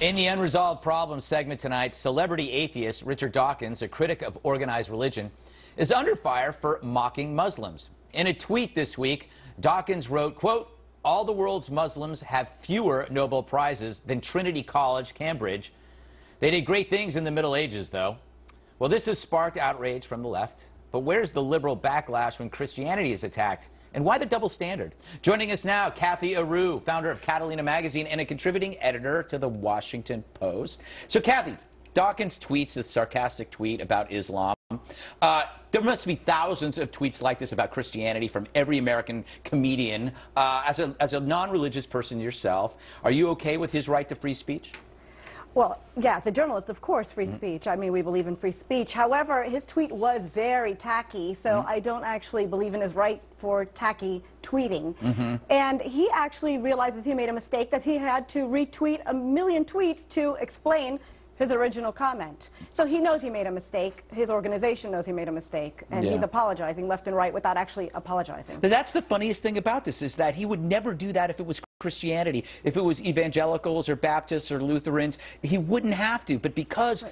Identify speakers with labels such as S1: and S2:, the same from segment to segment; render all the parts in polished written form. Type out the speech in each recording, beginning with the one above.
S1: In the Unresolved Problems segment tonight, celebrity atheist Richard Dawkins, a critic of organized religion, is under fire for mocking Muslims. In a tweet this week, Dawkins wrote, quote, "All the world's Muslims have fewer Nobel Prizes than Trinity College, Cambridge. They did great things in the Middle Ages, though." Well, this has sparked outrage from the left. But where's the liberal backlash when Christianity is attacked? And why the double standard? Joining us now, Cathy Areu, founder of Catalina Magazine and a contributing editor to the Washington Post. So, Cathy, Dawkins tweets a sarcastic tweet about Islam. There must be thousands of tweets like this about Christianity from every American comedian. As a non-religious person yourself, are you okay with his right to free speech?
S2: Well, yeah, as a journalist, of course, free speech. I mean, we believe in free speech. However, his tweet was very tacky, so I don't actually believe in his right for tacky tweeting. And he actually realizes he made a mistake, that he had to retweet a million tweets to explain his original comment. So he knows he made a mistake. His organization knows he made a mistake. And he's apologizing left and right without actually apologizing.
S1: But that's the funniest thing about this, is that he would never do that if it was Christianity. If it was evangelicals or Baptists or Lutherans, he wouldn't have to. But because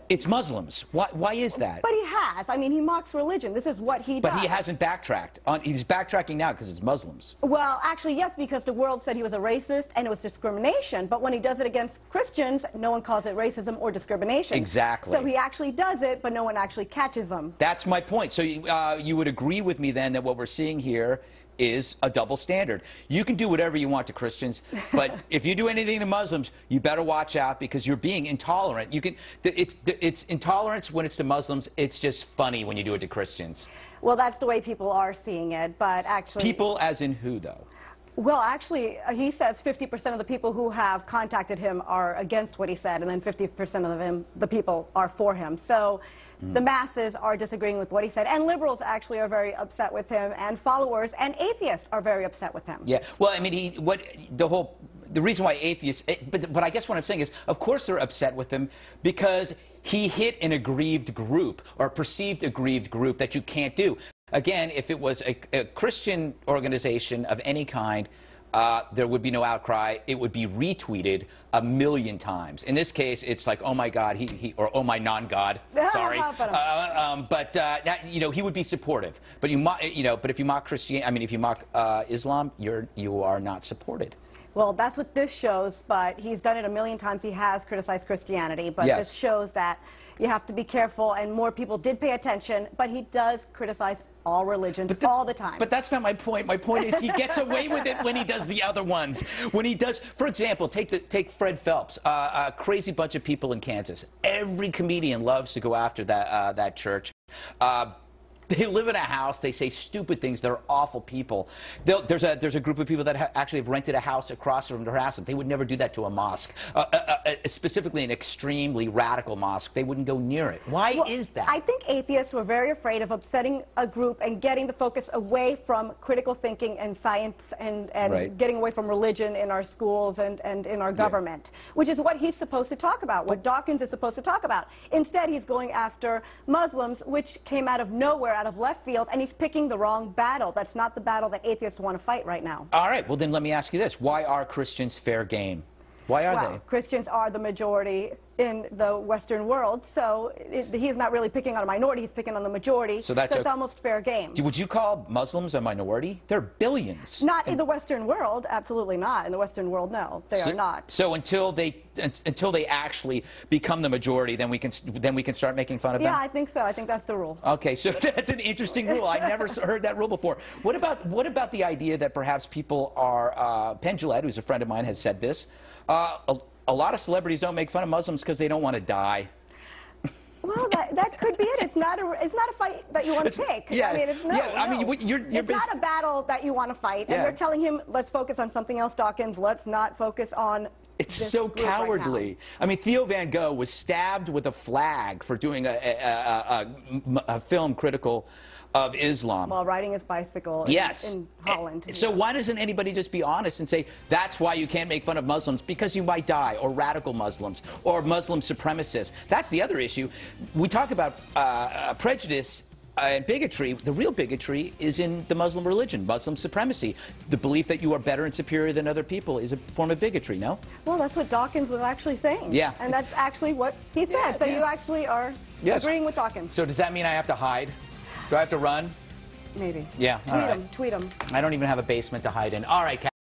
S1: it's Muslims, why is that?
S2: But he has. I mean, he mocks religion. This is what he does.
S1: But he hasn't backtracked. He's backtracking now because it's Muslims.
S2: Well, actually, yes, because the world said he was a racist and it was discrimination. But when he does it against Christians, no one calls it racism or discrimination.
S1: Exactly.
S2: So he actually does it, but no one actually catches him.
S1: That's my point. So you would agree with me then that what we're seeing here is a double standard. You can do whatever you want to Christians, but if you do anything to Muslims, you better watch out, because you're being intolerant. You can, it's intolerance when it's to Muslims. It's just funny when you do it to Christians.
S2: Well, that's the way people are seeing it, but actually...
S1: People as in who, though?
S2: Well, actually, he says 50% of the people who have contacted him are against what he said, and then 50% of the people are for him. So the masses are disagreeing with what he said, and liberals actually are very upset with him, and followers and atheists are very upset with him.
S1: Yeah, well, I mean, the reason why atheists, but I guess what I'm saying is, of course they're upset with him because he hit an aggrieved group, or perceived aggrieved group, that you can't do. Again, if it was a Christian organization of any kind, there would be no outcry. It would be retweeted a million times. In this case, it's like, oh my God, or oh my non-God, sorry. You know, he would be supportive. But but if you mock Christianity, I mean, if you mock Islam, you are not supported.
S2: Well, that's what this shows, but he's done it a million times. He has criticized Christianity, but this shows that you have to be careful, and more people did pay attention, but he does criticize all religions all the time.
S1: But that's not my point. My point is he gets away with it when he does the other ones. When he does, for example, take Fred Phelps, a crazy bunch of people in Kansas. Every comedian loves to go after that church. They live in a house. They say stupid things. They're awful people. There's a group of people that actually have rented a house across from their house. They would never do that to a mosque, specifically an extremely radical mosque. They wouldn't go near it. Why is that? I
S2: think atheists were very afraid of upsetting a group and getting the focus away from critical thinking and science, and getting away from religion in our schools and in our government, which is what he's supposed to talk about, what Dawkins is supposed to talk about. Instead, he's going after Muslims, which came out of nowhere, out of left field, and he's picking the wrong battle. That's not the battle that atheists want to fight right now.
S1: All right, well then let me ask you this. Why are Christians fair game? Why are they?
S2: Christians are the majority in the Western world, so he's not really picking on a minority, he's picking on the majority, so it's almost fair game.
S1: Would you call Muslims a minority? They're billions.
S2: Not in the Western world, absolutely not. In the Western world, no, they are not.
S1: So until they actually become the majority, then we can start making fun of them?
S2: Yeah, I think so. I think that's the rule.
S1: Okay, so that's an interesting rule. I never heard that rule before. What about the idea that perhaps people are, Penn Jillette, who's a friend of mine, has said this, a lot of celebrities don't make fun of Muslims because they don't want to die.
S2: Well, that could be it. It's not a fight that you want to pick.
S1: Yeah,
S2: I mean, it's not a battle that you want to fight. And they're telling him, let's focus on something else, Dawkins. Let's not focus on
S1: It's so cowardly.
S2: Right,
S1: I mean, Theo Van Gogh was stabbed with a flag for doing a film critical of Islam.
S2: While riding his bicycle in Holland.
S1: So why doesn't anybody just be honest and say, that's why you can't make fun of Muslims, because you might die, or radical Muslims, or Muslim supremacists? That's the other issue. We talk about prejudice And bigotry, the real bigotry, is in the Muslim religion, Muslim supremacy. The belief that you are better and superior than other people is a form of bigotry, no?
S2: Well, that's what Dawkins was actually saying.
S1: Yeah.
S2: And that's actually what he said.
S1: Yeah,
S2: so
S1: yeah.
S2: you actually are agreeing with Dawkins.
S1: So does that mean I have to hide? Do I have to run?
S2: Maybe.
S1: Yeah.
S2: Tweet him. Tweet him.
S1: I don't even have a basement to hide in. All right, Cathy.